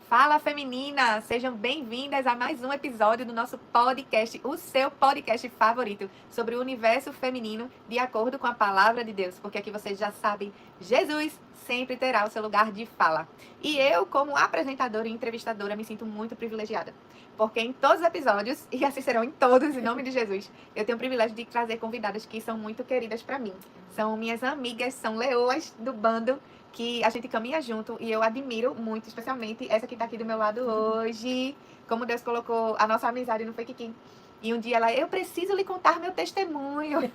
Fala, feminina! Sejam bem-vindas a mais um episódio do nosso podcast, o seu podcast favorito, sobre o universo feminino de acordo com a palavra de Deus, porque aqui vocês já sabem, Jesus sempre terá o seu lugar de fala. E eu, como apresentadora e entrevistadora, me sinto muito privilegiada, porque em todos os episódios, e assim serão em todos, em nome de Jesus, eu tenho o privilégio de trazer convidadas que são muito queridas para mim. São minhas amigas, são leoas do bando, que a gente caminha junto e eu admiro muito, especialmente essa que tá aqui do meu lado hoje, como Deus colocou a nossa amizade no Fake. E um dia eu preciso lhe contar meu testemunho.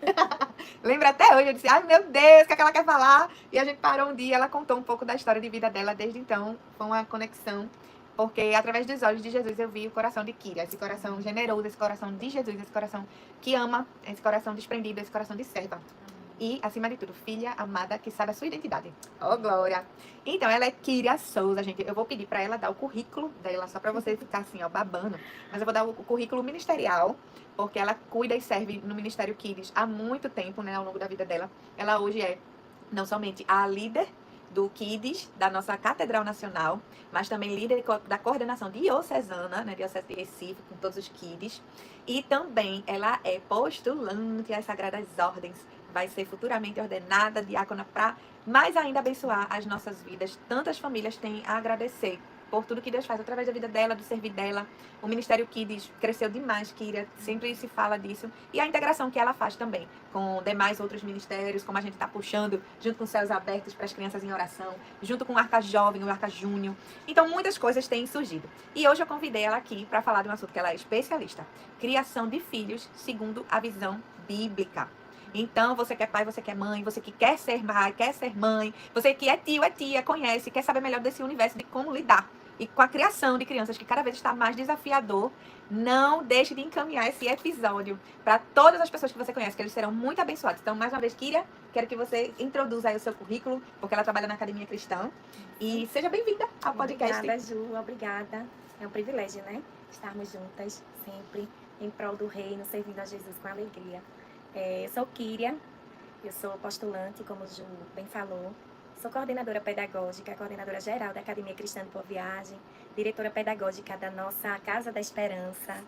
Lembra até hoje, eu disse, ai meu Deus, o que é que ela quer falar? E a gente parou um dia, ela contou um pouco da história de vida dela, desde então foi uma conexão, porque através dos olhos de Jesus eu vi o coração de Kira, esse coração generoso, esse coração de Jesus, esse coração que ama, esse coração desprendido, esse coração de serva. E, acima de tudo, filha amada que sabe a sua identidade. Oh, glória! Então, ela é Kira Souza, gente. Eu vou pedir para ela dar o currículo dela, só para você ficar assim, ó, babando. Mas eu vou dar o currículo ministerial, porque ela cuida e serve no Ministério Kids há muito tempo, né, ao longo da vida dela. Ela hoje é não somente a líder do Kids, da nossa Catedral Nacional, mas também líder da coordenação diocesana, né, Diocese de Recife, com todos os Kids. E também ela é postulante às Sagradas Ordens, vai ser futuramente ordenada diácona para mais ainda abençoar as nossas vidas. Tantas famílias têm a agradecer por tudo que Deus faz através da vida dela, do servir dela. O Ministério Kids cresceu demais, Kira, sempre se fala disso. E a integração que ela faz também com demais outros ministérios, como a gente está puxando, junto com Céus Abertos para as Crianças em Oração, junto com o Arca Jovem, o Arca Júnior. Então, muitas coisas têm surgido. E hoje eu convidei ela aqui para falar de um assunto que ela é especialista: criação de filhos segundo a visão bíblica. Então, você que é pai, você que é mãe, você que quer ser pai, quer ser mãe, você que é tio, é tia, conhece, quer saber melhor desse universo, de como lidar e com a criação de crianças, que cada vez está mais desafiador, não deixe de encaminhar esse episódio para todas as pessoas que você conhece, que eles serão muito abençoados. Então, mais uma vez, Kira, quero que você introduza aí o seu currículo, porque ela trabalha na Academia Cristã. E seja bem-vinda ao podcast. Obrigada, Ju, obrigada. É um privilégio, né? Estarmos juntas, sempre, em prol do reino, servindo a Jesus com alegria. Eu sou Kíria, eu sou postulante, como o Ju bem falou. Sou coordenadora pedagógica, coordenadora geral da Academia Cristã de Boa Viagem, diretora pedagógica da nossa Casa da Esperança,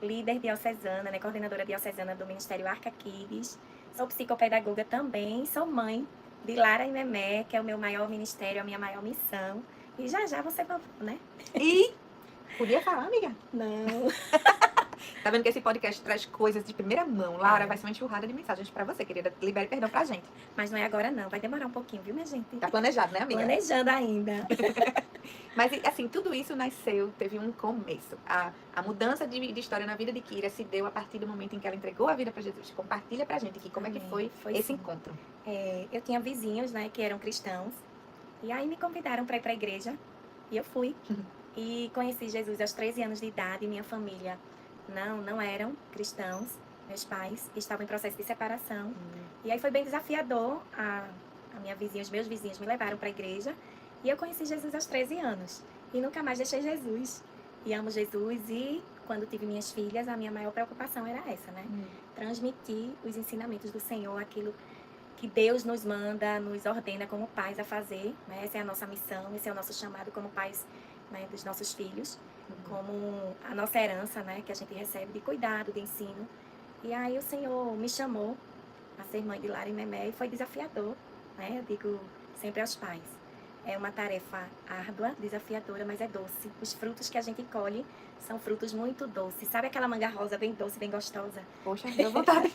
líder diocesana, né, coordenadora diocesana do Ministério Arca Kids. Sou psicopedagoga também, sou mãe de Lara e Memé, que é o meu maior ministério, a minha maior missão. E já você vai, né? E podia falar, amiga? Não. Tá vendo que esse podcast traz coisas de primeira mão. Lara, vai ser uma enxurrada de mensagens pra você, querida. Libere perdão pra gente. Mas não é agora não, vai demorar um pouquinho, viu, minha gente? Tá planejado, né, amiga? Planejando ainda. Mas, assim, tudo isso nasceu, teve um começo. A mudança de história na vida de Kira se deu a partir do momento em que ela entregou a vida pra Jesus. Compartilha pra gente aqui como é que foi esse sim. encontro. Eu tinha vizinhos, né, que eram cristãos. E aí me convidaram para ir para a igreja. E eu fui. E conheci Jesus aos 13 anos de idade. Minha família não eram cristãos. Meus pais estavam em processo de separação. E aí foi bem desafiador. A minha vizinha, os meus vizinhos me levaram para a igreja. E eu conheci Jesus aos 13 anos. E nunca mais deixei Jesus. E amo Jesus. E quando tive minhas filhas, a minha maior preocupação era essa, né? Transmitir os ensinamentos do Senhor, aquilo que Deus nos manda, nos ordena como pais a fazer, né? Essa é a nossa missão, esse é o nosso chamado como pais, né, dos nossos filhos, como a nossa herança, né, que a gente recebe de cuidado, de ensino. E aí o Senhor me chamou a ser mãe de Lara e Memé e foi desafiador, né? Eu digo sempre aos pais. É uma tarefa árdua, desafiadora, mas é doce. Os frutos que a gente colhe são frutos muito doces. Sabe aquela manga rosa bem doce, bem gostosa? Poxa, deu vontade.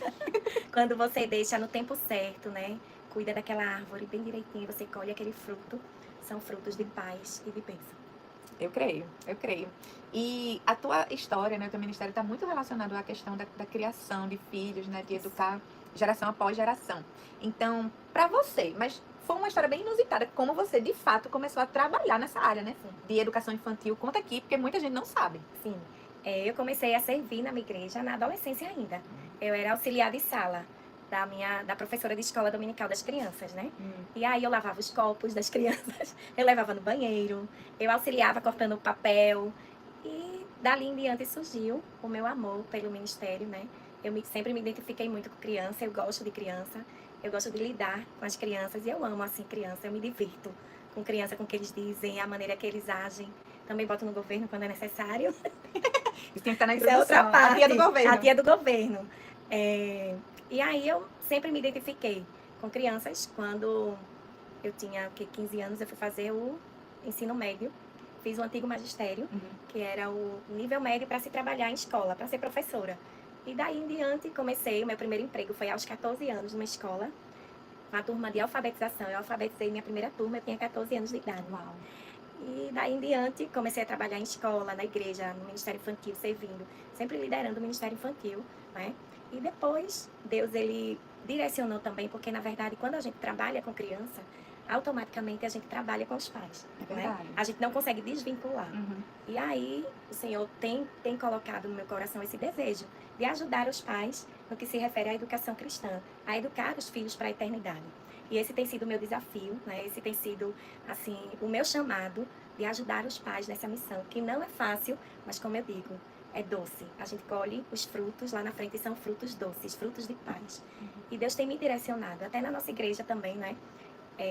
Quando você deixa no tempo certo, né? Cuida daquela árvore bem direitinho, você colhe aquele fruto. São frutos de paz e de bênção. Eu creio. E a tua história, né, o teu ministério está muito relacionado à questão da criação de filhos, né, de educar geração após geração. Então, para você, mas foi uma história bem inusitada, como você, de fato, começou a trabalhar nessa área, né, de educação infantil. Conta aqui, porque muita gente não sabe. Sim, eu comecei a servir na minha igreja na adolescência ainda. Eu era auxiliar de sala da professora de escola dominical das crianças, né? E aí eu lavava os copos das crianças, eu levava no banheiro, eu auxiliava cortando o papel. E dali em diante surgiu o meu amor pelo ministério, né? Sempre me identifiquei muito com criança, eu gosto de criança, eu gosto de lidar com as crianças e eu amo, assim, criança, eu me divirto com criança, com o que eles dizem, a maneira que eles agem, Também boto no governo quando é necessário. Isso tem que estar na Isso é outra introdução. parte. A tia do governo. A tia do governo. E aí eu sempre me identifiquei com crianças. Quando eu tinha 15 anos, eu fui fazer o ensino médio. Fiz o antigo magistério, que era o nível médio para se trabalhar em escola, para ser professora. E daí em diante comecei, o meu primeiro emprego foi aos 14 anos numa escola, uma turma de alfabetização. Eu alfabetizei minha primeira turma, eu tinha 14 anos de idade. Uau. E daí em diante comecei a trabalhar em escola, na igreja, no Ministério Infantil, servindo, sempre liderando o Ministério Infantil, né? E depois Deus, ele direcionou também, porque na verdade quando a gente trabalha com criança, automaticamente a gente trabalha com os pais, É né? verdade. A gente não consegue desvincular. Uhum. E aí o Senhor tem colocado no meu coração esse desejo de ajudar os pais no que se refere à educação cristã, a educar os filhos para a eternidade. E esse tem sido o meu desafio, né? Esse tem sido, assim, o meu chamado de ajudar os pais nessa missão, que não é fácil, mas como eu digo, é doce. A gente colhe os frutos lá na frente e são frutos doces, frutos de paz. E Deus tem me direcionado, até na nossa igreja também, né?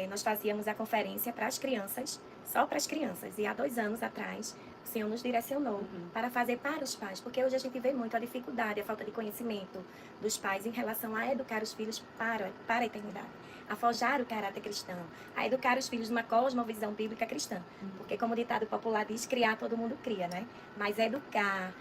Nós fazíamos a conferência para as crianças, só para as crianças. E há 2 anos atrás, o Senhor nos direcionou para fazer para os pais, porque hoje a gente vê muito a dificuldade, a falta de conhecimento dos pais em relação a educar os filhos para a eternidade, a forjar o caráter cristão, a educar os filhos numa cosmovisão bíblica cristã. Porque, como o ditado popular diz, criar todo mundo cria, né? Mas educar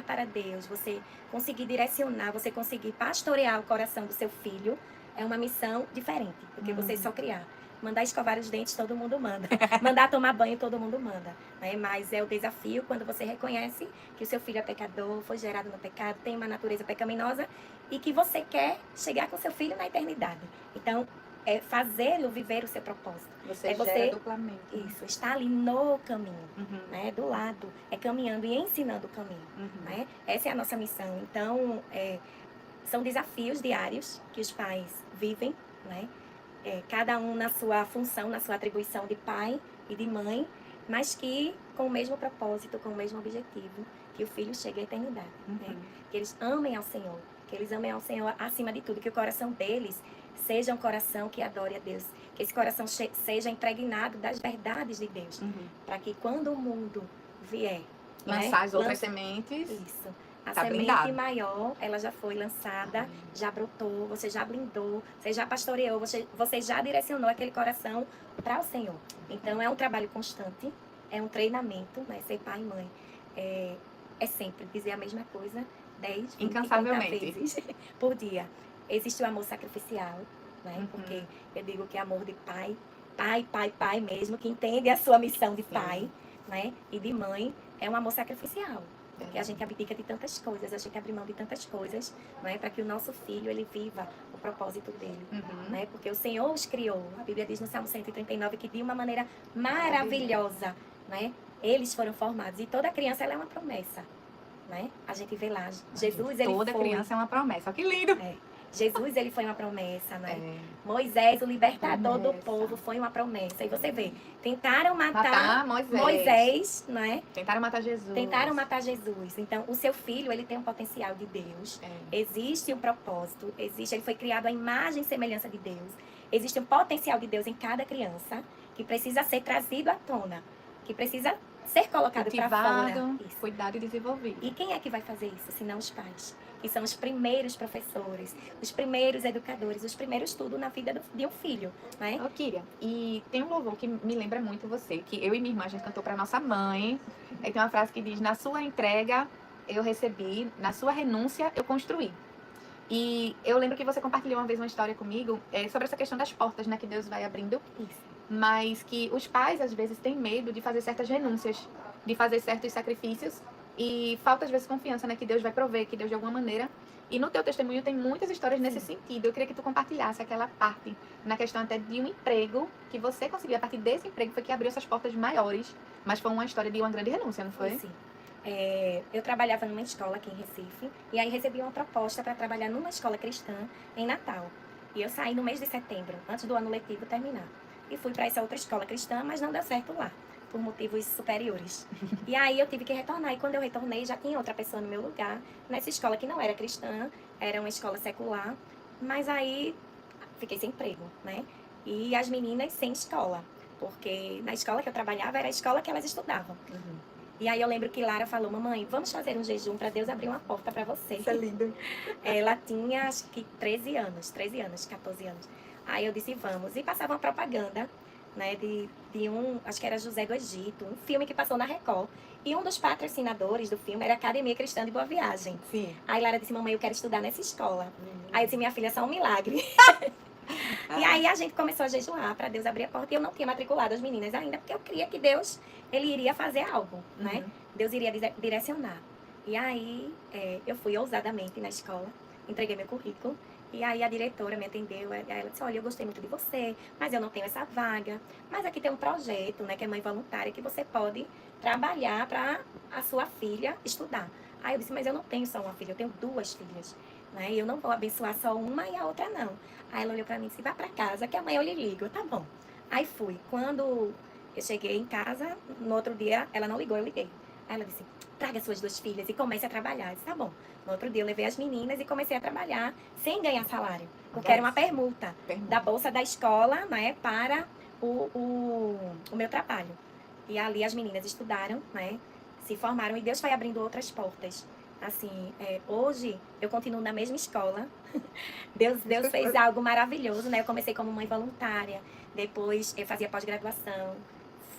para Deus, você conseguir direcionar, você conseguir pastorear o coração do seu filho, é uma missão diferente do que você só criar. Mandar escovar os dentes, todo mundo manda. Mandar tomar banho, todo mundo manda. Né? Mas é o desafio quando você reconhece que o seu filho é pecador, foi gerado no pecado, tem uma natureza pecaminosa e que você quer chegar com seu filho na eternidade. Então, é fazê-lo viver o seu propósito. Você gera duplamente. Isso, está ali no caminho, né? Do lado, caminhando e ensinando o caminho. Né? Essa é a nossa missão. Então, são desafios diários que os pais vivem, né? Cada um na sua função, na sua atribuição de pai e de mãe, mas que com o mesmo propósito, com o mesmo objetivo, que o filho chegue à eternidade. Né? Que eles amem ao Senhor, que eles amem ao Senhor acima de tudo, que o coração deles seja um coração que adore a Deus, que esse coração seja impregnado das verdades de Deus, para que quando o mundo vier, lançar as outras sementes. Isso. A tá semente blindado. maior, ela já foi lançada, já brotou, você já blindou, você já pastoreou, você já direcionou aquele coração para o Senhor. Então, é um trabalho constante, é um treinamento, né? Ser pai e mãe é sempre dizer a mesma coisa 10, 20, incansavelmente 30 vezes por dia. Existe o amor sacrificial, né? Porque eu digo que é amor de pai mesmo, que entende a sua missão de pai, né? E de mãe, é um amor sacrificial. Porque a gente abdica de tantas coisas, a gente abre mão de tantas coisas, não é? Para que o nosso filho, ele viva o propósito dele, né? Porque o Senhor os criou. A Bíblia diz no Salmo 139 que de uma maneira maravilhosa, né? Eles foram formados. E toda criança, ela é uma promessa, né? A gente vê lá, Jesus, ele toda criança é uma promessa. Que lindo! Jesus, ele foi uma promessa, né? Moisés, o libertador do povo, foi uma promessa. E você vê, tentaram matar Moisés, né? Tentaram matar Jesus. Tentaram matar Jesus. Então, o seu filho, ele tem um potencial de Deus. Existe um propósito, ele foi criado à imagem e semelhança de Deus. Existe um potencial de Deus em cada criança que precisa ser trazido à tona, que precisa ser colocado para fora. Cuidado e desenvolvido. E quem é que vai fazer isso, senão os pais? Que são os primeiros professores, os primeiros educadores, os primeiros tudo na vida de um filho, né? Ô, Kíria, e tem um louvor que me lembra muito você, que eu e minha irmã, a gente cantou para nossa mãe. Aí tem uma frase que diz: na sua entrega eu recebi, na sua renúncia eu construí. E eu lembro que você compartilhou uma vez uma história comigo sobre essa questão das portas, né, que Deus vai abrindo. Isso. Mas que os pais, às vezes, têm medo de fazer certas renúncias, de fazer certos sacrifícios. E falta, às vezes, confiança, né? Que Deus vai prover, que Deus, de alguma maneira... E no teu testemunho tem muitas histórias nesse sentido. Eu queria que tu compartilhasse aquela parte, na questão até de um emprego, que você conseguiu, a partir desse emprego, foi que abriu essas portas maiores. Mas foi uma história de uma grande renúncia, não foi? Sim. Eu trabalhava numa escola aqui em Recife, e aí recebi uma proposta para trabalhar numa escola cristã em Natal. E eu saí no mês de setembro, antes do ano letivo terminar. E fui para essa outra escola cristã, mas não deu certo lá, por motivos superiores. E aí eu tive que retornar, e quando eu retornei já tinha outra pessoa no meu lugar, nessa escola que não era cristã, era uma escola secular, mas aí fiquei sem emprego, né? E as meninas sem escola. porque na escola que eu trabalhava era a escola que elas estudavam. Uhum. E aí eu lembro que Lara falou, mamãe, vamos fazer um jejum para Deus abrir uma porta para você. Isso é lindo. Ela tinha, acho que 13 anos, 14 anos. Aí eu disse, vamos. E passava uma propaganda, né, de um, acho que era José do Egito, um filme que passou na Record. E um dos patrocinadores do filme era a Academia Cristã de Boa Viagem. Sim. Aí Lara disse, mamãe, eu quero estudar nessa escola. Aí eu disse, minha filha, é só um milagre. E aí a gente começou a jejuar para Deus abrir a porta. E eu não tinha matriculado as meninas ainda, porque eu cria que Deus, ele iria fazer algo, né? Uhum. Deus iria direcionar. E aí eu fui ousadamente na escola, entreguei meu currículo. E aí a diretora me atendeu, ela disse, olha, eu gostei muito de você, mas eu não tenho essa vaga. Mas aqui tem um projeto, né, que é mãe voluntária, que você pode trabalhar para a sua filha estudar. Aí eu disse, mas eu não tenho só uma filha, eu tenho 2 filhas. Né? E eu não vou abençoar só uma e a outra não. Aí ela olhou pra mim e disse, vá pra casa, que amanhã eu lhe ligo. Tá bom. Aí fui. Quando eu cheguei em casa, no outro dia, ela não ligou, eu liguei. Aí ela disse, traga suas 2 filhas e comece a trabalhar. Eu disse, tá bom. No outro dia eu levei as meninas e comecei a trabalhar sem ganhar salário. Porque era uma permuta da bolsa da escola, né, para o meu trabalho. E ali as meninas estudaram, né, se formaram e Deus foi abrindo outras portas. Assim, hoje eu continuo na mesma escola. Deus fez algo maravilhoso, né? Eu comecei como mãe voluntária, depois eu fazia pós-graduação,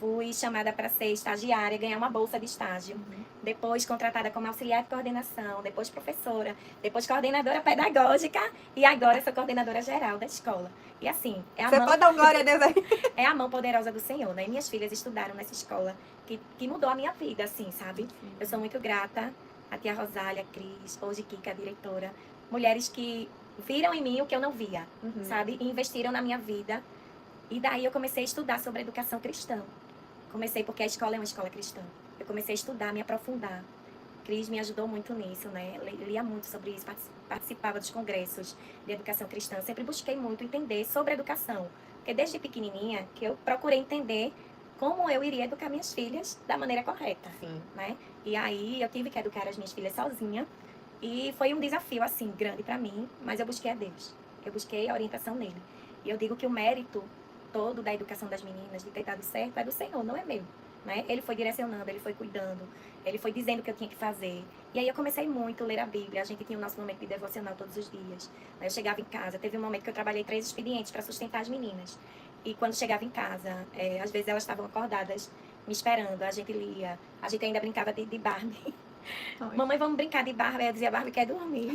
fui chamada para ser estagiária, ganhar uma bolsa de estágio, depois contratada como auxiliar de coordenação, depois professora, depois coordenadora pedagógica e agora sou coordenadora geral da escola. E assim, Você pode dar um glória a Deus aí? é a mão poderosa do Senhor, né? E minhas filhas estudaram nessa escola que mudou a minha vida, assim, sabe? Eu sou muito grata a tia Rosália, a Cris, hoje Kika, a diretora, mulheres que viram em mim o que eu não via, sabe? E investiram na minha vida. E daí eu comecei a estudar sobre educação cristã. Comecei porque a escola é uma escola cristã. Eu comecei a estudar, me aprofundar. Cris me ajudou muito nisso, né? Lia muito sobre isso, participava dos congressos de educação cristã. Eu sempre busquei muito entender sobre educação. Porque desde pequenininha que eu procurei entender como eu iria educar minhas filhas da maneira correta, Sim. né? E aí eu tive que educar as minhas filhas sozinha. E foi um desafio, assim, grande para mim, mas eu busquei a Deus. Eu busquei a orientação nele. E eu digo que o mérito todo da educação das meninas, de ter dado certo, é do Senhor, não é meu. Né? Ele foi direcionando, ele foi cuidando, ele foi dizendo o que eu tinha que fazer. E aí eu comecei muito a ler a Bíblia. A gente tinha o nosso momento de devocional todos os dias. Eu chegava em casa, teve um momento que eu trabalhei 3 expedientes para sustentar as meninas. E quando chegava em casa, às vezes elas estavam acordadas, me esperando, a gente lia, a gente ainda brincava de Barbie. Mamãe, vamos brincar de Barbie. Eu dizia, Barbie quer dormir.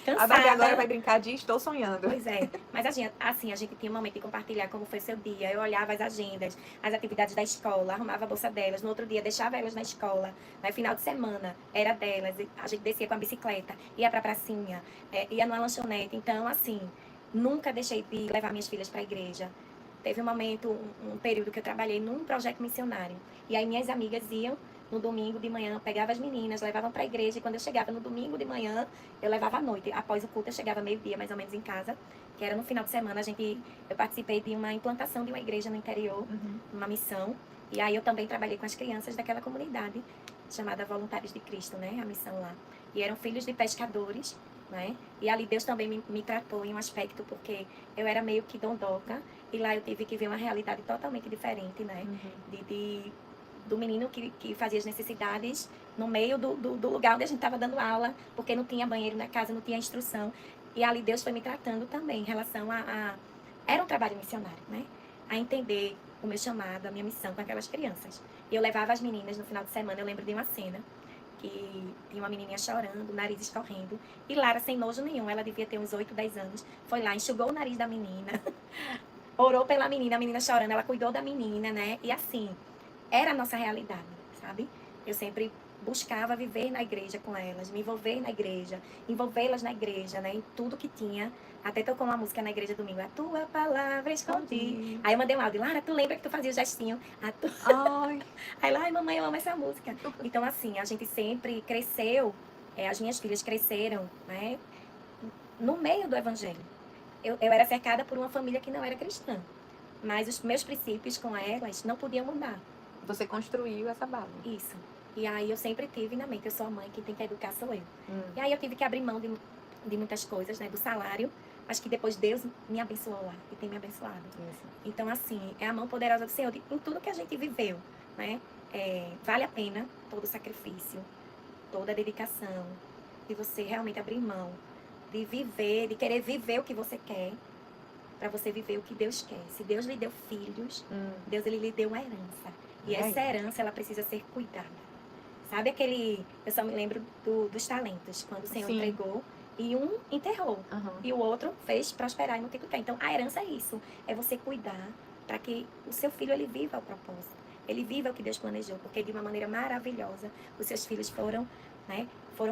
Cansada. A Barbie agora vai brincar de estou sonhando. Pois é. Mas assim, a gente tinha um momento de compartilhar como foi seu dia. Eu olhava as agendas, as atividades da escola, arrumava a bolsa delas. No outro dia, deixava elas na escola. No final de semana, era delas. A gente descia com a bicicleta, ia pra pracinha, ia numa lanchonete. Então, assim, nunca deixei de levar minhas filhas pra igreja. Teve um momento, um período que eu trabalhei num projeto missionário. E aí minhas amigas iam no domingo de manhã, pegava as meninas, levavam para a igreja. E quando eu chegava no domingo de manhã, eu levava à noite. Após o culto, eu chegava meio-dia, mais ou menos, em casa. Que era no final de semana, eu participei de uma implantação de uma igreja no interior, uma missão. E aí eu também trabalhei com as crianças daquela comunidade, chamada Voluntários de Cristo, né? A missão lá. E eram filhos de pescadores, né? E ali Deus também me tratou em um aspecto, porque eu era meio que dondoca. E lá eu tive que ver uma realidade totalmente diferente, né? Do menino que fazia as necessidades no meio do lugar onde a gente estava dando aula, porque não tinha banheiro na casa, não tinha instrução. E ali Deus foi me tratando também em relação Era um trabalho missionário, né? A entender o meu chamado, a minha missão com aquelas crianças. E eu levava as meninas no final de semana, eu lembro de uma cena que tinha uma menininha chorando, o nariz escorrendo. E Lara, sem nojo nenhum, ela devia ter uns 8, 10 anos, foi lá, enxugou o nariz da menina, orou pela a menina chorando, ela cuidou da menina, né? E assim, era a nossa realidade, sabe? Eu sempre buscava viver na igreja com elas, me envolver na igreja, envolvê-las na igreja, né? Em tudo que tinha. Até tocou uma música na igreja domingo, a tua palavra escondi. Aí eu mandei um áudio, Lara, tu lembra que tu fazia o gestinho? Ai. Aí lá, ai mamãe, eu amo essa música. Então assim, a gente sempre cresceu, as minhas filhas cresceram, né? No meio do evangelho. Eu era cercada por uma família que não era cristã. Mas os meus princípios com elas não podiam mudar. Você construiu essa base. Isso. E aí eu sempre tive na mente, eu sou a mãe, quem tem que educar sou eu. E aí eu tive que abrir mão de muitas coisas, né? Do salário, mas que depois Deus me abençoou lá e tem me abençoado. Isso. Então, assim, é a mão poderosa do Senhor em tudo que a gente viveu, né? Vale a pena todo o sacrifício, toda a dedicação, de você realmente abrir mão, de viver, de querer viver o que você quer, para você viver o que Deus quer. Se Deus lhe deu filhos, Deus ele lhe deu uma herança. E É essa herança, ela precisa ser cuidada. Sabe eu só me lembro dos talentos, quando o Senhor Sim. entregou e um enterrou. Uhum. E o outro fez prosperar e multiplicar. Então, a herança é isso. É você cuidar para que o seu filho, ele viva o propósito. Ele viva o que Deus planejou. Porque de uma maneira maravilhosa, os seus filhos foram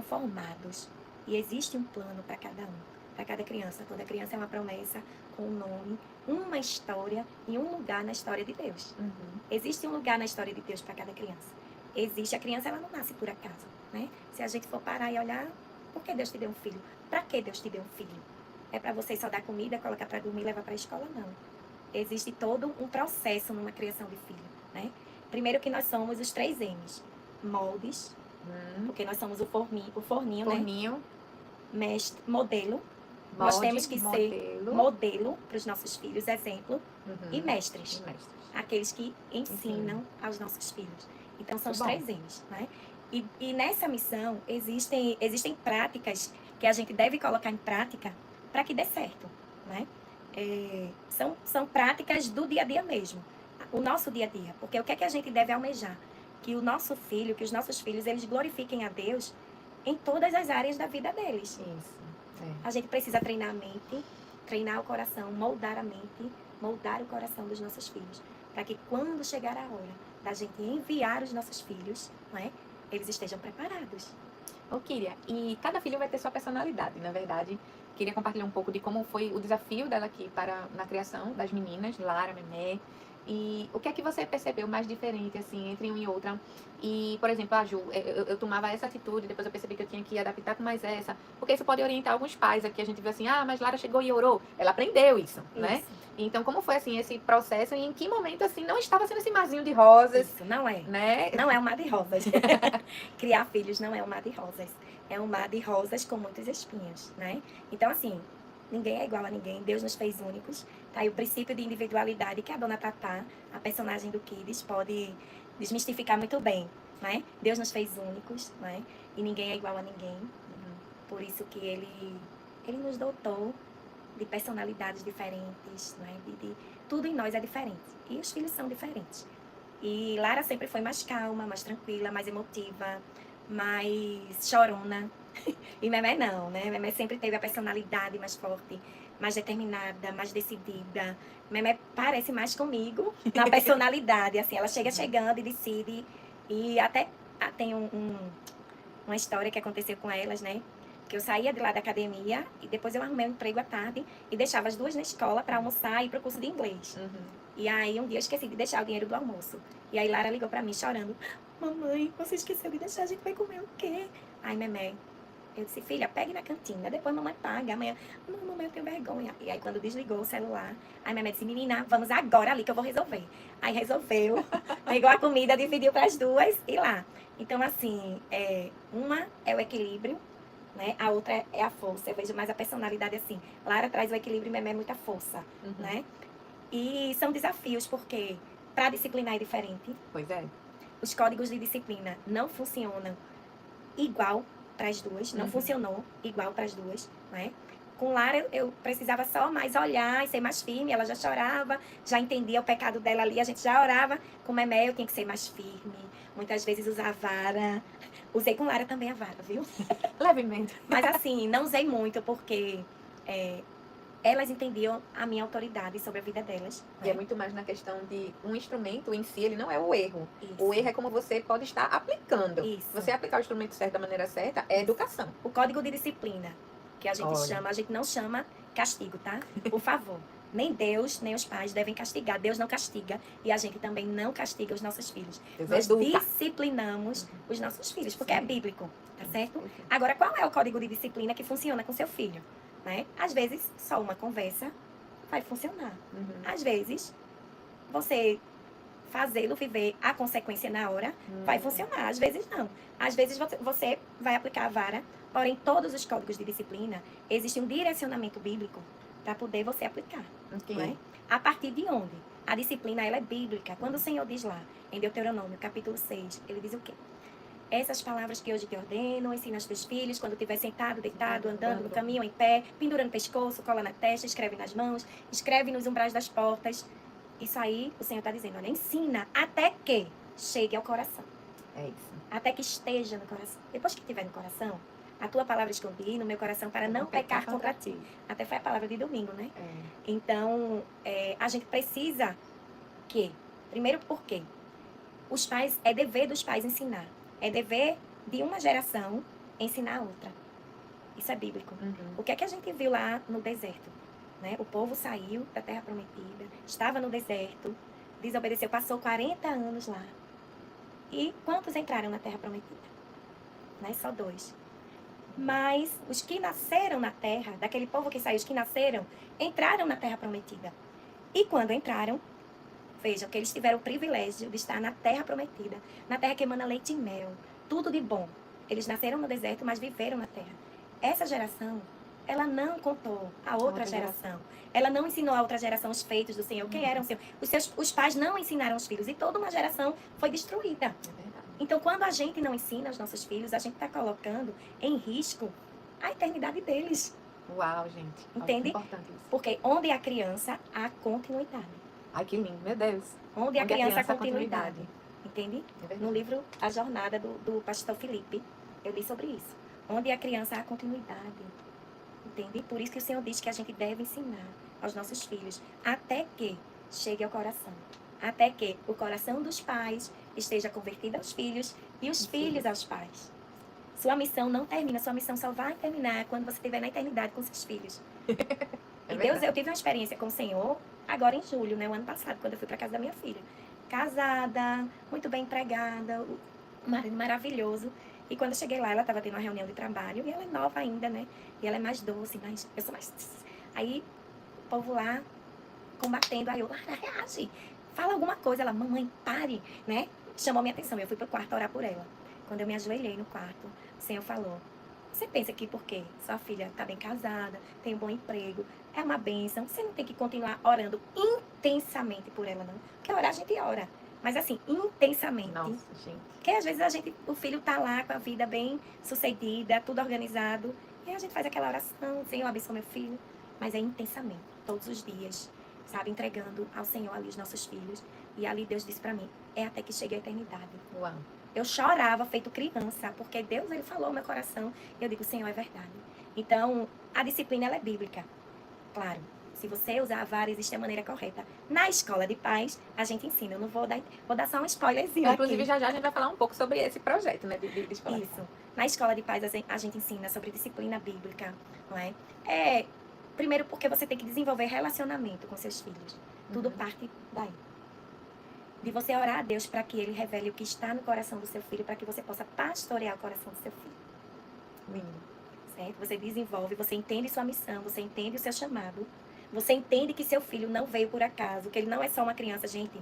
formados. E existe um plano para cada um. Para cada criança. Toda criança é uma promessa com um nome, uma história e um lugar na história de Deus. Uhum. Existe um lugar na história de Deus para cada criança. A criança, ela não nasce por acaso, né? Se a gente for parar e olhar, por que Deus te deu um filho? Para que Deus te deu um filho? É para você só dar comida, colocar para dormir e levar para a escola? Não. Existe todo um processo numa criação de filho, né? Primeiro que nós somos os 3 M's. Moldes, porque nós somos o forninho, né? Forninho, Mestre, modelo. molde, Nós temos que ser modelo. modelo para os nossos filhos, exemplo, Uhum. e mestres. E mestres. Aqueles que ensinam aos nossos filhos. Então, são os Muito bom. 3 M's, né? E nessa missão, existem práticas que a gente deve colocar em prática para que dê certo, né? São práticas do dia a dia mesmo. O nosso dia a dia. Porque o que é que a gente deve almejar? Que o nosso filho, que os nossos filhos, eles glorifiquem a Deus em todas as áreas da vida deles. Isso. A gente precisa treinar a mente, treinar o coração, moldar a mente, moldar o coração dos nossos filhos. Para que quando chegar a hora da gente enviar os nossos filhos, não é? Eles estejam preparados. Ô, Kíria, e cada filho vai ter sua personalidade, na verdade. Queria compartilhar um pouco de como foi o desafio dela aqui na criação das meninas, Lara, Memé. E o que é que você percebeu mais diferente, assim, entre uma e outra? E, por exemplo, a Ju, eu tomava essa atitude, depois eu percebi que eu tinha que adaptar com mais essa. Porque isso pode orientar alguns pais aqui. A gente viu assim, mas Lara chegou e orou. Ela aprendeu isso, né? Então, como foi, assim, esse processo? E em que momento, assim, não estava sendo esse marzinho de rosas? Isso, não é. Né? Não é um mar de rosas. Criar filhos não é um mar de rosas. É um mar de rosas com muitos espinhos, né? Então, assim, ninguém é igual a ninguém. Deus nos fez únicos. Tá aí o princípio de individualidade que a dona Tatá, a personagem do Kids, pode desmistificar muito bem, né? Deus nos fez únicos, né? E ninguém é igual a ninguém. Por isso que ele nos dotou de personalidades diferentes, né? Tudo em nós é diferente. E os filhos são diferentes. E Lara sempre foi mais calma, mais tranquila, mais emotiva, mais chorona. E Memé não, né? Memé sempre teve a personalidade mais forte, mais determinada, mais decidida. Memé parece mais comigo na personalidade, assim. Ela chega chegando e decide. E até tem uma história que aconteceu com elas, né? Que eu saía de lá da academia e depois eu arrumei um emprego à tarde e deixava as duas na escola para almoçar e ir pro curso de inglês. E aí um dia eu esqueci de deixar o dinheiro do almoço. E aí Lara ligou para mim chorando. Mamãe, você esqueceu de deixar, a gente vai comer o quê? Ai, Memé, eu disse, filha, pegue na cantina, depois mamãe paga, amanhã. Não, mamãe, eu tenho vergonha. E aí quando desligou o celular, aí Memé disse, menina, vamos agora ali que eu vou resolver. Aí resolveu, pegou a comida, dividiu para as duas e lá. Então, assim, uma é o equilíbrio, né? A outra é a força. Eu vejo mais a personalidade assim. Lara traz o equilíbrio e Memé muita força, né? E são desafios, porque para disciplinar é diferente. Pois é. Os códigos de disciplina não funcionam igual para as duas. Não funcionou igual para as duas, né? Com Lara, eu precisava só mais olhar e ser mais firme. Ela já chorava, já entendia o pecado dela ali, a gente já orava. Com Memé, eu tinha que ser mais firme. Muitas vezes usar a vara. Usei com Lara também a vara, viu? Levemente. Mas assim, não usei muito, porque elas entendiam a minha autoridade sobre a vida delas. E é muito mais na questão de um instrumento em si, ele não é o erro. Isso. O erro é como você pode estar aplicando. Isso. Você aplicar o instrumento certo da maneira certa é educação. O código de disciplina, que a gente Olha. chama, a gente não chama castigo, tá? Por favor. Nem Deus, nem os pais devem castigar. Deus não castiga. E a gente também não castiga os nossos filhos. Deus Nós educa. disciplinamos os nossos filhos, porque Sim. é bíblico, tá certo? Agora, qual é o código de disciplina que funciona com seu filho? Né? Às vezes, só uma conversa vai funcionar. Às vezes, você fazê-lo viver a consequência na hora vai funcionar. Às vezes, não. Às vezes, você vai aplicar a vara, porém, todos os códigos de disciplina, existe um direcionamento bíblico para poder você aplicar. Ok. Não é? A partir de onde? A disciplina, ela é bíblica. Quando o Senhor diz lá, em Deuteronômio, capítulo 6, ele diz o quê? Essas palavras que hoje te ordeno, ensina aos teus filhos, quando estiver sentado, deitado, andando no caminho, em pé, pendurando o pescoço, cola na testa, escreve nas mãos, escreve nos umbrais das portas. Isso aí, o Senhor está dizendo, olha, ensina até que chegue ao coração. É isso. Até que esteja no coração. Depois que estiver no coração, a tua palavra escondi no meu coração para não pecar contra ti. Até foi a palavra de domingo, né? É. Então, a gente precisa que, primeiro porque os pais, é dever dos pais ensinar. É dever de uma geração ensinar a outra. Isso é bíblico. Uhum. O que é que a gente viu lá no deserto? Né? O povo saiu da terra prometida, estava no deserto, desobedeceu, passou 40 anos lá. E quantos entraram na terra prometida? Né? Só 2. Mas os que nasceram na terra, daquele povo que saiu, os que nasceram, entraram na terra prometida. E quando entraram, vejam que eles tiveram o privilégio de estar na terra prometida, na terra que emana leite e mel, tudo de bom. Eles nasceram no deserto, mas viveram na terra. Essa geração, ela não contou a outra geração. Ela não ensinou a outra geração os feitos do Senhor. Quem eram os seus? Os pais não ensinaram os filhos. E toda uma geração foi destruída. É verdade. Então, quando a gente não ensina aos nossos filhos, a gente está colocando em risco a eternidade deles. Uau, gente. Olha que Entende? importante isso. Porque onde há criança, há continuidade. Ai, que lindo, meu Deus. Onde há criança, há há continuidade. Entende? É verdade. No livro A Jornada, do pastor Felipe, eu li sobre isso. Onde há criança, há continuidade. Entende? Por isso que o Senhor diz que a gente deve ensinar aos nossos filhos, até que chegue ao coração. Até que o coração dos pais esteja convertido aos filhos e os filhos aos pais. Sua missão não termina, sua missão só vai terminar quando você estiver na eternidade com seus filhos. E Deus, eu tive uma experiência com o Senhor agora em julho, né, o ano passado, quando eu fui para casa da minha filha. Casada, muito bem empregada, um marido maravilhoso. E quando eu cheguei lá, ela estava tendo uma reunião de trabalho, e ela é nova ainda, né? E ela é mais doce, mais, eu sou mais... Aí, o povo lá, combatendo, aí eu, Lara, reage, fala alguma coisa. Ela, mamãe, pare, né? Chamou minha atenção, eu fui pro quarto orar por ela. Quando eu me ajoelhei no quarto, o Senhor falou, você pensa que porque sua filha está bem casada, tem um bom emprego, é uma bênção, você não tem que continuar orando intensamente por ela, não? Porque orar a gente ora, mas assim, intensamente. Nossa, gente. Porque às vezes o filho tá lá com a vida bem sucedida, tudo organizado, e a gente faz aquela oração, Senhor, abençoa meu filho, mas é intensamente, todos os dias, sabe, entregando ao Senhor ali os nossos filhos. E ali Deus disse para mim, é até que chegue a eternidade. Uau. Eu chorava feito criança, porque Deus, ele falou no meu coração, e eu digo, Senhor, é verdade. Então, a disciplina, ela é bíblica. Claro, se você usar a vara, existe a maneira correta. Na escola de pais, a gente ensina. Eu não vou dar só um spoilerzinho Inclusive, aqui. já já a gente vai falar um pouco sobre esse projeto, né, de escola. Isso. Na escola de pais, a gente ensina sobre disciplina bíblica, não é? Primeiro porque você tem que desenvolver relacionamento com seus filhos. Tudo parte daí. De você orar a Deus para que Ele revele o que está no coração do seu filho, para que você possa pastorear o coração do seu filho. Lindo. Certo? Você desenvolve, você entende sua missão, você entende o seu chamado, você entende que seu filho não veio por acaso, que ele não é só uma criança, gente.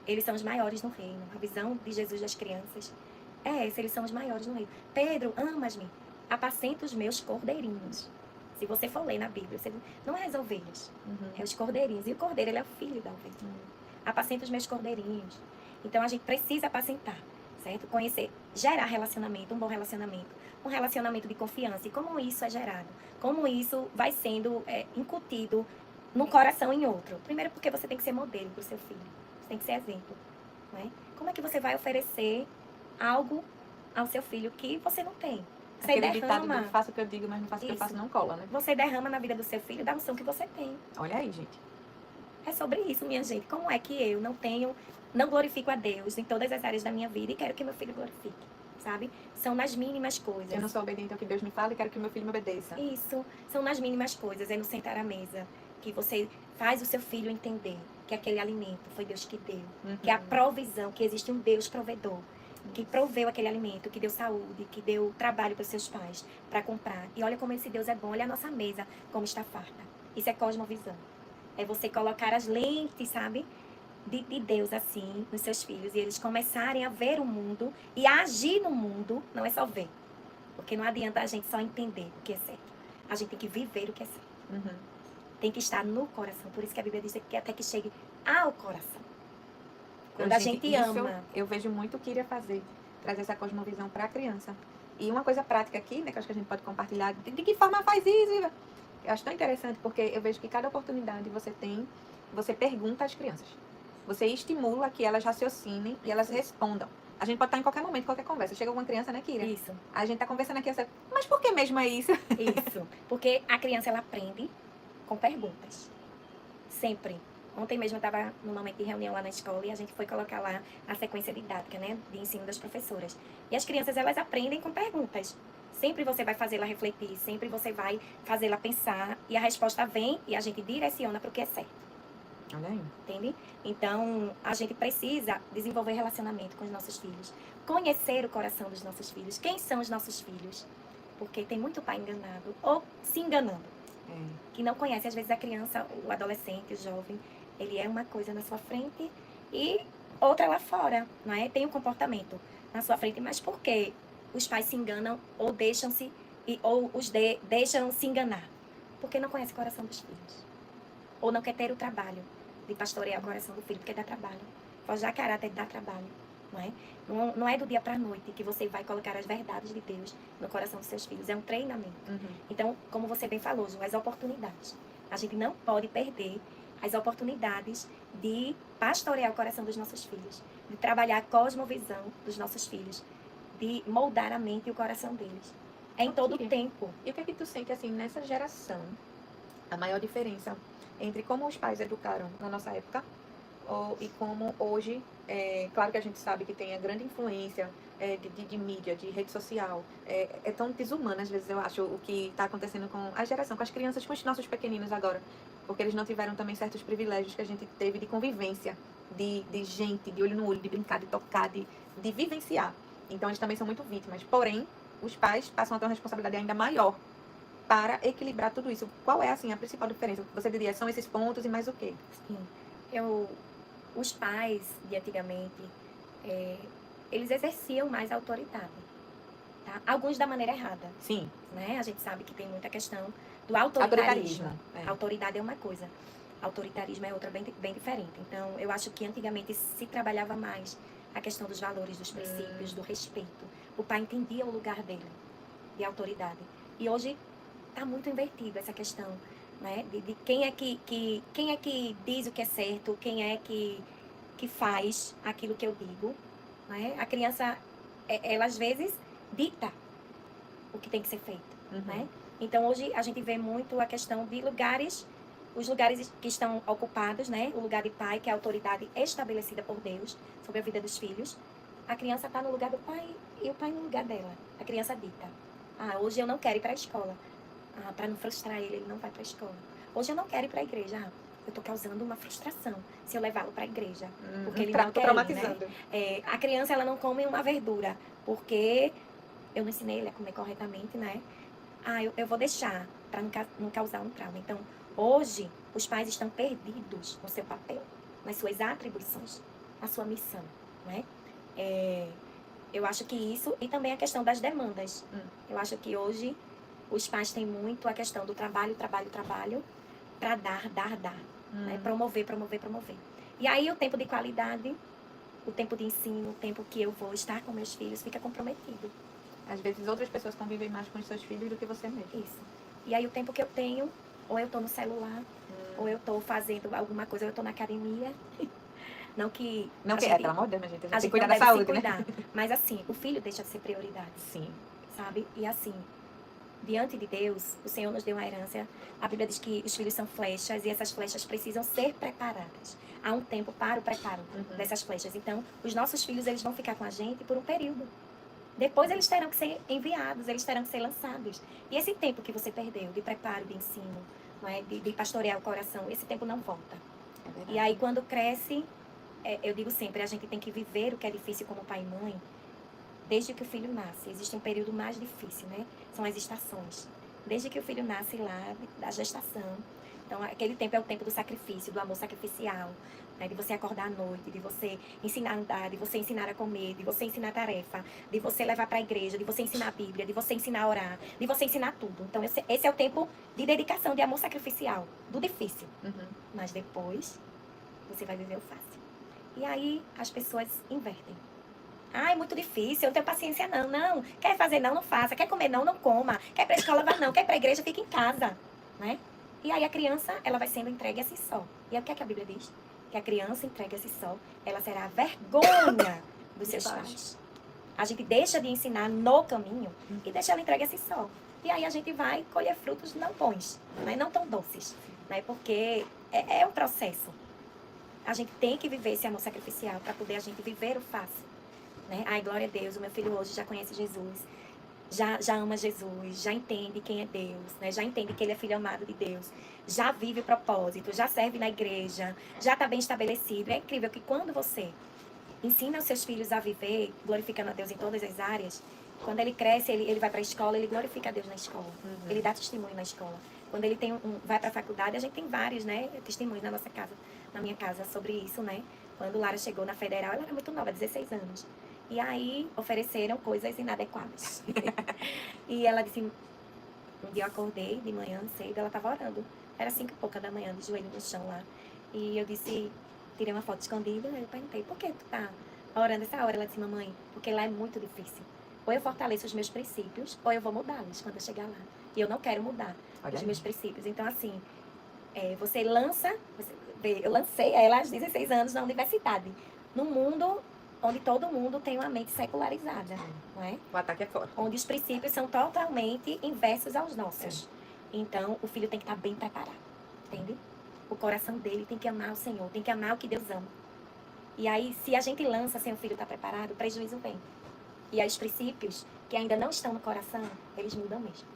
Eles são os maiores no reino. A visão de Jesus das crianças é essa, eles são os maiores no reino. Pedro, amas-me, apacenta os meus cordeirinhos. Se você for ler na Bíblia, você não é as ovelhas, é os cordeirinhos. E o cordeiro, ele é o filho da ovelha. Apacenta os meus cordeirinhos. Então, a gente precisa apacentar, certo? Conhecer, gerar relacionamento, um bom relacionamento. Um relacionamento de confiança. E como isso é gerado? Como isso vai sendo incutido num coração em outro? Primeiro, porque você tem que ser modelo para o seu filho. Você tem que ser exemplo. Né? Como é que você vai oferecer algo ao seu filho que você não tem? Você Aquele ditado derrama. do faço o que eu digo, mas não faço o que eu faço, não cola, né? Você derrama na vida do seu filho da unção que você tem. Olha aí, gente. É sobre isso, minha gente. Como é que eu não glorifico a Deus em todas as áreas da minha vida e quero que meu filho glorifique, sabe? São nas mínimas coisas. Eu não sou obediente ao que Deus me fala e quero que meu filho me obedeça. Isso, são nas mínimas coisas. É no sentar à mesa que você faz o seu filho entender que aquele alimento foi Deus que deu. Que a provisão, que existe um Deus provedor, que proveu aquele alimento, que deu saúde, que deu trabalho para os seus pais, para comprar. E olha como esse Deus é bom, olha a nossa mesa, como está farta. Isso é cosmovisão. É você colocar as lentes, sabe, de Deus assim, nos seus filhos. E eles começarem a ver o mundo e a agir no mundo, não é só ver. Porque não adianta a gente só entender o que é certo. A gente tem que viver o que é certo. tem que estar no coração. Por isso que a Bíblia diz que até que chegue ao coração. Quando a gente isso ama. eu vejo muito que iria fazer, trazer essa cosmovisão para a criança. E uma coisa prática aqui, né, que eu acho que a gente pode compartilhar, de que forma faz isso? Eu acho tão interessante, porque eu vejo que cada oportunidade você tem, você pergunta às crianças. Você estimula que elas raciocinem e elas respondam. A gente pode estar em qualquer momento, qualquer conversa. Chega alguma criança, né, Kira? Isso, A gente tá conversando aqui, você, mas por que mesmo é isso? isso. Porque a criança, ela aprende com perguntas. Sempre. Ontem mesmo eu estava num momento de reunião lá na escola e a gente foi colocar lá a sequência didática, né, de ensino das professoras. E as crianças, elas aprendem com perguntas. Sempre você vai fazê-la refletir, sempre você vai fazê-la pensar e a resposta vem e a gente direciona para o que é certo. Olha aí. Entende? Então, a gente precisa desenvolver relacionamento com os nossos filhos, conhecer o coração dos nossos filhos, quem são os nossos filhos, porque tem muito pai enganado ou se enganando, que não conhece. Às vezes a criança, o adolescente, o jovem, ele é uma coisa na sua frente e outra lá fora, não é? Tem um comportamento na sua frente, mas por que os pais se enganam ou deixam-se ou deixam se enganar? Porque não conhece o coração dos filhos. Ou não quer ter o trabalho de pastorear o coração do filho, porque dá trabalho. Forjar caráter dá trabalho, não é? Não é do dia para a noite que você vai colocar as verdades de Deus no coração dos seus filhos. É um treinamento. Então, como você bem falou, Ju, as oportunidades. A gente não pode perder as oportunidades de pastorear o coração dos nossos filhos, de trabalhar a cosmovisão dos nossos filhos, de moldar a mente e o coração deles. É em todo o tempo. E o que é que tu sente, assim, nessa geração, a maior diferença entre como os pais educaram na nossa época e como hoje, claro que a gente sabe que tem a grande influência de mídia, de rede social, é tão desumano às vezes, eu acho, o que está acontecendo com a geração, com as crianças, com os nossos pequeninos agora, porque eles não tiveram também certos privilégios que a gente teve de convivência, de gente, de olho no olho, de brincar, de tocar, de vivenciar. Então eles também são muito vítimas, porém, os pais passam a ter uma responsabilidade ainda maior para equilibrar tudo isso. Qual é, assim, a principal diferença? Você diria, são esses pontos e mais o quê? Sim. Os pais de antigamente, eles exerciam mais autoridade. Tá? Alguns da maneira errada. Sim. Né? A gente sabe que tem muita questão do autoritarismo. É. Autoridade é uma coisa, autoritarismo é outra bem diferente. Então, eu acho que antigamente se trabalhava mais a questão dos valores, dos princípios, do respeito. O pai entendia o lugar dele de autoridade. E hoje está muito invertido essa questão, né? De quem é que diz o que é certo, quem é que faz aquilo que eu digo, né? A criança, ela às vezes dita o que tem que ser feito, né? Então hoje a gente vê muito a questão de os lugares que estão ocupados, né? O lugar de pai, que é a autoridade estabelecida por Deus sobre a vida dos filhos. A criança está no lugar do pai e o pai no lugar dela. A criança dita: ah, hoje eu não quero ir para a escola. Ah, para não frustrar ele não vai para a escola. Hoje eu não quero ir para a igreja. Ah, eu estou causando uma frustração se eu levá-lo para a igreja. Porque ele não quer ir, né? A criança, ela não come uma verdura porque eu não ensinei ele a comer corretamente, né? Ah, eu vou deixar para não causar um trauma. Então, hoje, os pais estão perdidos no seu papel, nas suas atribuições, na sua missão, né? Eu acho que isso, e também a questão das demandas. Eu acho que hoje os pais têm muito a questão do trabalho, para dar, né? Promover. E aí o tempo de qualidade, o tempo de ensino, o tempo que eu vou estar com meus filhos fica comprometido. Às vezes outras pessoas convivem mais com os seus filhos do que você mesmo. Isso. E aí o tempo que eu tenho, ou eu tô no celular, ou eu tô fazendo alguma coisa, ou eu tô na academia. Não que... pelo amor de Deus, gente. A gente tem que cuidar da saúde, né? Mas assim, o filho deixa de ser prioridade. Sim. Sabe? E assim, diante de Deus, o Senhor nos deu uma herança. A Bíblia diz que os filhos são flechas e essas flechas precisam ser preparadas. Há um tempo para o preparo dessas flechas. Então, os nossos filhos, eles vão ficar com a gente por um período. Depois eles terão que ser enviados, eles terão que ser lançados. E esse tempo que você perdeu de preparo, de ensino, não é? de pastorear o coração, esse tempo não volta. E aí quando cresce, eu digo sempre, a gente tem que viver o que é difícil como pai e mãe, desde que o filho nasce. Existe um período mais difícil, né? São as estações. Desde que o filho nasce lá, da gestação, Então, aquele tempo é o tempo do sacrifício, do amor sacrificial, né? De você acordar à noite, de você ensinar a andar, de você ensinar a comer, de você ensinar tarefa, de você levar para a igreja, de você ensinar a Bíblia, de você ensinar a orar, de você ensinar tudo. Então, esse é o tempo de dedicação, de amor sacrificial, do difícil. Mas depois, você vai viver o fácil. E aí, as pessoas invertem. Ah, é muito difícil, eu não tenho paciência não. Não, quer fazer não, não faça. Quer comer não, não coma. Quer ir pra escola, vá não. Quer ir pra igreja, fica em casa, né? E aí a criança, ela vai sendo entregue a si só. E aí o que é que a Bíblia diz? Que a criança entregue a si só, ela será a vergonha dos seus pais. A gente deixa de ensinar no caminho e deixa ela entregue a si só. E aí a gente vai colher frutos não bons, né? Não tão doces, né? Porque é um processo. A gente tem que viver esse amor sacrificial para poder a gente viver o fácil. Né? Ai, glória a Deus, o meu filho hoje já conhece Jesus, já ama Jesus, já entende quem é Deus, né? Já entende que ele é filho amado de Deus, já vive o propósito, já serve na igreja, já está bem estabelecido. É incrível que quando você ensina os seus filhos a viver, glorificando a Deus em todas as áreas, quando ele cresce, ele vai para a escola, ele glorifica a Deus na escola, ele dá testemunho na escola. Quando ele vai para a faculdade, a gente tem vários, né, testemunhos na nossa casa, na minha casa, sobre isso, né? Quando Lara chegou na Federal, ela era muito nova, 16 anos. E aí ofereceram coisas inadequadas. E ela disse, um dia eu acordei de manhã cedo, ela estava orando. Era 5 e pouca da manhã, de joelho no chão lá. E eu disse, tirei uma foto escondida, aí eu perguntei, por que tu tá orando essa hora? Ela disse, mamãe, porque lá é muito difícil. Ou eu fortaleço os meus princípios, ou eu vou mudá-los quando eu chegar lá. E eu não quero mudar os meus princípios. Então, assim, você lança, eu lancei ela aos 16 anos na universidade, num mundo onde todo mundo tem uma mente secularizada, não é? O ataque é forte. Onde os princípios são totalmente inversos aos nossos. Então, o filho tem que estar bem preparado, entende? O coração dele tem que amar o Senhor, tem que amar o que Deus ama. E aí, se a gente lança sem o filho estar preparado, o prejuízo vem. E aí, os princípios que ainda não estão no coração, eles mudam mesmo.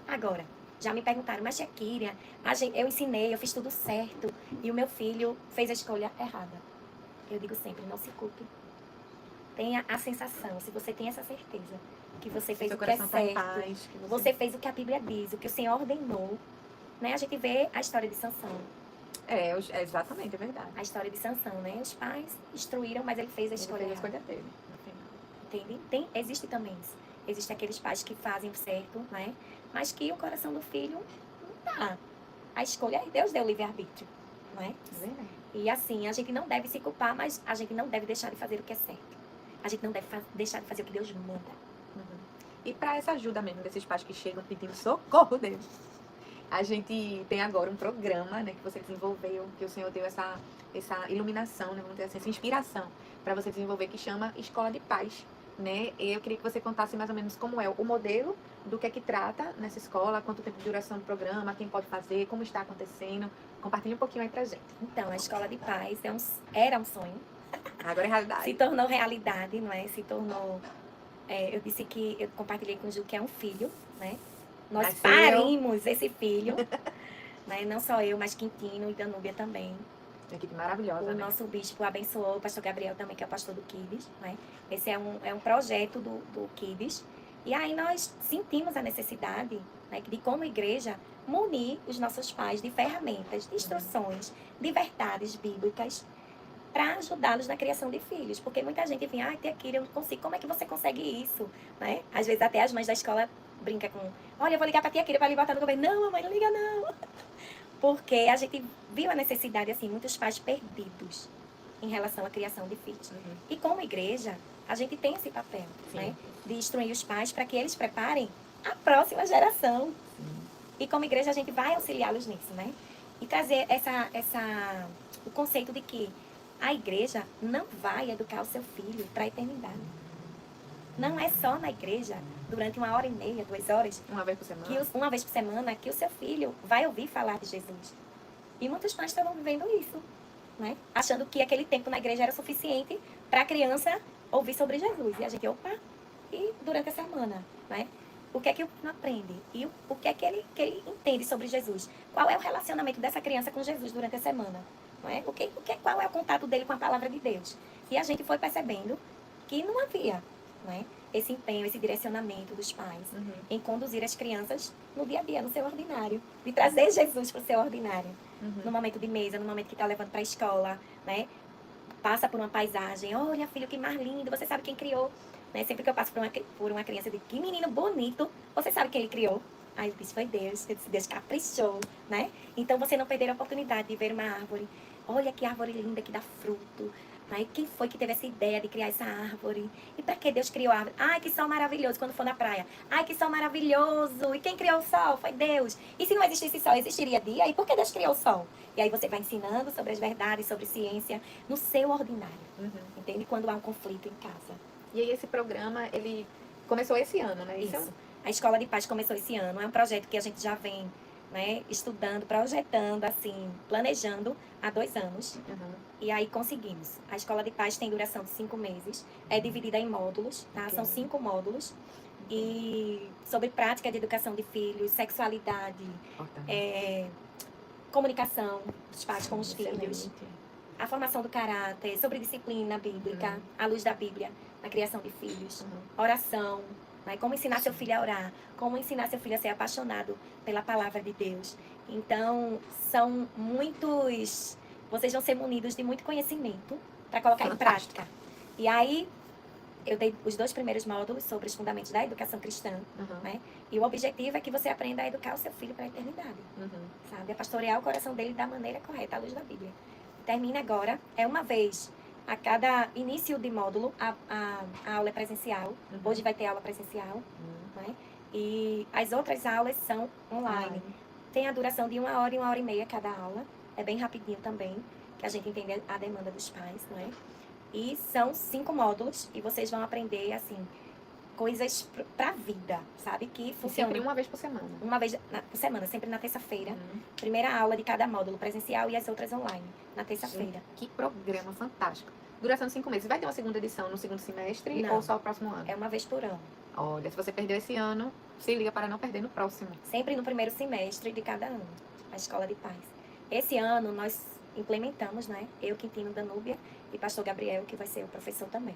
Agora, já me perguntaram, mas Shakira, eu ensinei, eu fiz tudo certo, e o meu filho fez a escolha errada. Eu digo sempre, não se culpe. Tenha a sensação, se você tem essa certeza, que você fez o que é certo, você fez o que a Bíblia diz, o que o Senhor ordenou, né? A gente vê a história de Sansão. Exatamente, é verdade. A história de Sansão, né? Os pais instruíram, mas ele fez a escolha dele. Entende? Existe também isso. Existem aqueles pais que fazem o certo, né? Mas que o coração do filho não dá. A escolha, Deus deu livre-arbítrio, não é? E assim, a gente não deve se culpar, mas a gente não deve deixar de fazer o que é certo. A gente não deve deixar de fazer o que Deus manda. E para essa ajuda mesmo desses pais que chegam pedindo socorro deles, a gente tem agora um programa, né, que você desenvolveu, que o Senhor deu essa iluminação, né, vamos dizer assim, essa inspiração para você desenvolver, que chama Escola de Paz. Né? Eu queria que você contasse mais ou menos como é o modelo, do que é que trata nessa escola, quanto tempo de duração do programa, quem pode fazer, como está acontecendo. Compartilhe um pouquinho aí pra gente. Então, a Escola de Paz era um sonho. Agora é realidade. Se tornou realidade, não é? Se tornou... eu disse que eu compartilhei com o Ju que é um filho, né? Nós parimos esse filho. Né? Não só eu, mas Quintino e Danúbia também. Uma equipe maravilhosa, O né? nosso bispo abençoou, o pastor Gabriel também, que é o pastor do Kids, né? Esse é um projeto do Kids. E aí nós sentimos a necessidade, né, de, como igreja, munir os nossos pais de ferramentas, de instruções, de verdades bíblicas, para ajudá-los na criação de filhos. Porque muita gente vem, tia Kira, eu não consigo, como é que você consegue isso? Né? Às vezes até as mães da escola brincam com, olha, eu vou ligar para tia Kira para lhe botar no governo. Não, mamãe, não liga não. Porque a gente viu a necessidade, assim, muitos pais perdidos em relação à criação de filhos. E como igreja, a gente tem esse papel, né? De instruir os pais para que eles preparem a próxima geração. E como igreja, a gente vai auxiliá-los nisso, né? E trazer o conceito de que a igreja não vai educar o seu filho para a eternidade. Não é só na igreja, durante 1h30, 2 horas. Uma vez por semana. Uma vez por semana, que o seu filho vai ouvir falar de Jesus. E muitos pais estão vivendo isso, né? Achando que aquele tempo na igreja era suficiente para a criança ouvir sobre Jesus. E a gente, e durante a semana, né? O que é que o menino aprende? E o que é que ele entende sobre Jesus? Qual é o relacionamento dessa criança com Jesus durante a semana? Não é? Qual é o contato dele com a palavra de Deus? E a gente foi percebendo que não havia, não é? esse empenho, esse direcionamento dos pais em conduzir as crianças no dia a dia, no seu ordinário, de trazer Jesus para o seu ordinário, no momento de mesa, no momento que está levando para a escola, né? Passa por uma paisagem, olha filho, que mar lindo, você sabe quem criou, né? Sempre que eu passo por uma criança, eu digo, que menino bonito, você sabe quem ele criou? Aí eu disse, foi Deus, eu disse, Deus caprichou, né? Então você não perder a oportunidade de ver uma árvore, olha que árvore linda que dá fruto. Aí quem foi que teve essa ideia de criar essa árvore? E para que Deus criou a árvore? Ai, que sol maravilhoso quando for na praia. Ai, que sol maravilhoso. E quem criou o sol? Foi Deus. E se não existisse sol, existiria dia? E por que Deus criou o sol? E aí você vai ensinando sobre as verdades, sobre ciência, no seu ordinário. Entende? Quando há um conflito em casa. E aí esse programa, ele começou esse ano, né? Isso. A Escola de Paz começou esse ano. É um projeto que a gente já vem, né, estudando, projetando, assim, planejando há 2 anos. E aí conseguimos. A Escola de Paz tem duração de 5 meses. É dividida em módulos, tá? São 5 módulos. E sobre prática de educação de filhos, sexualidade, comunicação dos pais com os filhos, a formação do caráter, sobre disciplina bíblica, à luz da Bíblia, na criação de filhos, oração, né? Como ensinar seu filho a orar, como ensinar seu filho a ser apaixonado pela palavra de Deus. Então, são muitos... Vocês vão ser munidos de muito conhecimento para colocar em prática. E aí, eu dei os 2 primeiros módulos sobre os fundamentos da educação cristã, né? E o objetivo é que você aprenda a educar o seu filho para a eternidade, sabe? A pastorear o coração dele da maneira correta, à luz da Bíblia. Termina agora, é uma vez a cada início de módulo, a aula é presencial. Hoje vai ter aula presencial, né? E as outras aulas são online. Tem a duração de 1 hora e 1 hora e meia cada aula. É bem rapidinho também, que a gente entende a demanda dos pais, não é? E são 5 módulos e vocês vão aprender, assim, coisas pra vida, sabe? Que funcionam. Sempre uma vez por semana. Uma vez por semana, sempre na terça-feira. Primeira aula de cada módulo presencial e as outras online, na terça-feira. Que programa fantástico. Duração de 5 meses. Vai ter uma segunda edição no segundo semestre Não. ou só o próximo ano? É uma vez por ano. Olha, se você perdeu esse ano, se liga para não perder no próximo. Sempre no primeiro semestre de cada ano, a Escola de Paz. Esse ano nós implementamos, né? Eu, Quintino Danúbia e pastor Gabriel, que vai ser o professor também.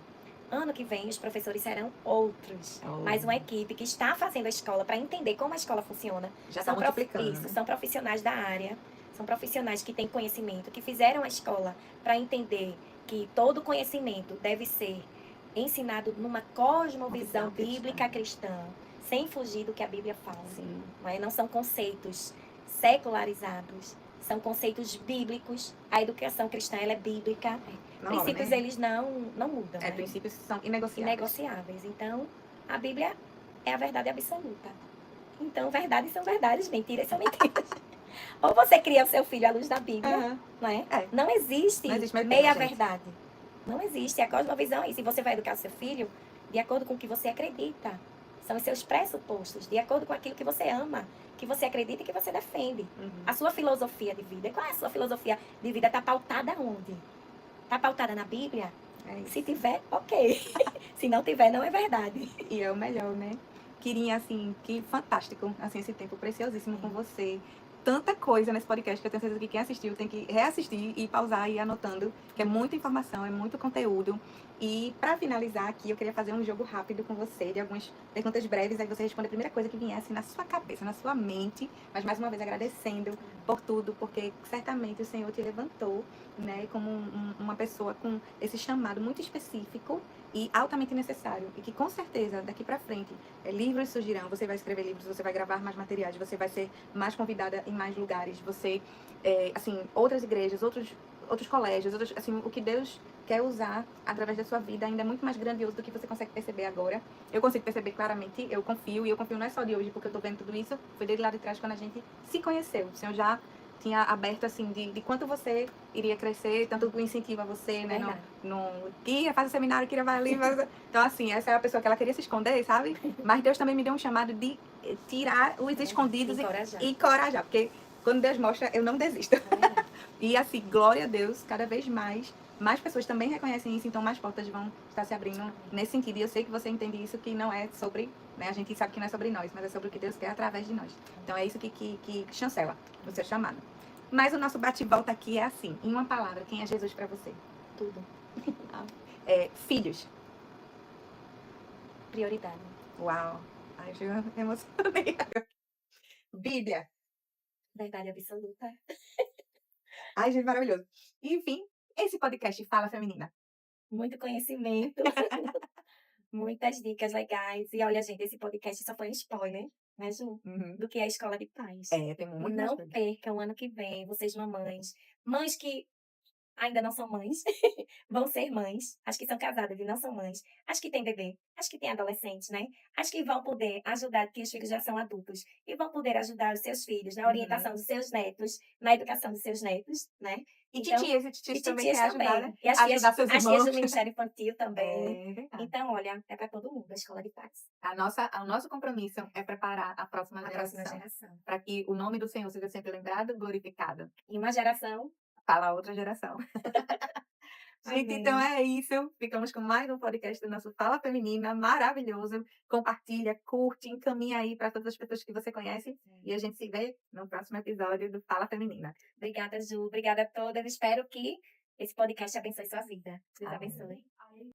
Ano que vem, os professores serão outros. Mais uma equipe que está fazendo a escola para entender como a escola funciona. Já está multiplicando. Isso, são profissionais da área, são profissionais que têm conhecimento, que fizeram a escola para entender que todo conhecimento deve ser ensinado numa cosmovisão bíblica cristã, sem fugir do que a Bíblia fala. Não são conceitos secularizados, são conceitos bíblicos. A educação cristã, ela é bíblica. Princípios, eles não mudam. Princípios são inegociáveis. Inegociáveis. Então, a Bíblia é a verdade absoluta. Então, verdades são verdades, mentiras são mentiras. Ou você cria o seu filho à luz da Bíblia, não é? Não existe meia-verdade. Não existe. A cosmovisão é isso. E você vai educar o seu filho de acordo com o que você acredita. São os seus pressupostos, de acordo com aquilo que você ama, que você acredita e que você defende. A sua filosofia de vida. Qual é a sua filosofia de vida? Está pautada onde? Está pautada na Bíblia? Se tiver, ok. Se não tiver, não é verdade. E é o melhor, né? Quirinha, assim, que fantástico, assim, esse tempo preciosíssimo com você. Tanta coisa nesse podcast que eu tenho certeza que quem assistiu tem que reassistir e pausar e ir anotando, que é muita informação, é muito conteúdo. E para finalizar aqui, eu queria fazer um jogo rápido com você, de algumas perguntas breves, aí você responde a primeira coisa que viesse na sua cabeça, na sua mente, mas mais uma vez agradecendo por tudo, porque certamente o Senhor te levantou, né, como uma pessoa com esse chamado muito específico e altamente necessário, e que com certeza daqui para frente livros surgirão, você vai escrever livros, você vai gravar mais materiais, você vai ser mais convidada em mais lugares, você, assim, outras igrejas, outros colégios, assim, o que Deus quer usar através da sua vida ainda é muito mais grandioso do que você consegue perceber agora. Eu consigo perceber claramente, eu confio, e eu confio não é só de hoje, porque eu tô vendo tudo isso, foi desde lá de trás quando a gente se conheceu. O Senhor já tinha aberto, assim, de quanto você iria crescer, tanto o incentivo a você, né, ia fazer seminário, queria vai ali, então, assim, essa é a pessoa que ela queria se esconder, sabe? Mas Deus também me deu um chamado de tirar os escondidos e encorajar, porque quando Deus mostra, eu não desisto. E assim, glória a Deus, cada vez mais pessoas também reconhecem isso, então mais portas vão estar se abrindo nesse sentido. E eu sei que você entende isso, que não é sobre, né, a gente sabe que não é sobre nós, mas é sobre o que Deus quer através de nós. Então é isso que chancela o seu chamado. Mas o nosso bate-volta aqui é assim, em uma palavra, quem é Jesus pra você? Tudo. Filhos. prioridade. Uau! Ai, eu me emocionei. Bíblia. Verdade absoluta. Ai, gente, maravilhoso. Enfim, esse podcast Fala Feminina. Muito conhecimento, muitas dicas legais. E olha, gente, esse podcast só foi um spoiler, né, Ju? Uhum. Do que é a Escola de Paz. Tem muito mais Não coisa. percam ano que vem, vocês mamães. Mães que ainda não são mães, vão ser mães, as que são casadas e não são mães, as que têm bebê, as que têm adolescentes, né? As que vão poder ajudar, que os filhos já são adultos, e vão poder ajudar os seus filhos na orientação dos seus netos, na educação dos seus netos, né? E Então, titias, e e titias também titias quer ajudar, né? também. E Ajudar seus as tias irmãos. do Ministério Infantil também. É verdade. Então, olha, é para todo mundo a Escola de Paz, O nosso compromisso é preparar a próxima a próxima geração. geração. Para que o nome do Senhor seja sempre lembrado, glorificado. E uma geração. Fala a outra geração. Gente, Amém. então é isso. Ficamos com mais um podcast do nosso Fala Feminina, maravilhoso. Compartilha, curte, encaminha aí para todas as pessoas que você conhece. E a gente se vê no próximo episódio do Fala Feminina. Obrigada, Ju. Obrigada a todas. Espero que esse podcast abençoe sua vida. Deus Amém. abençoe.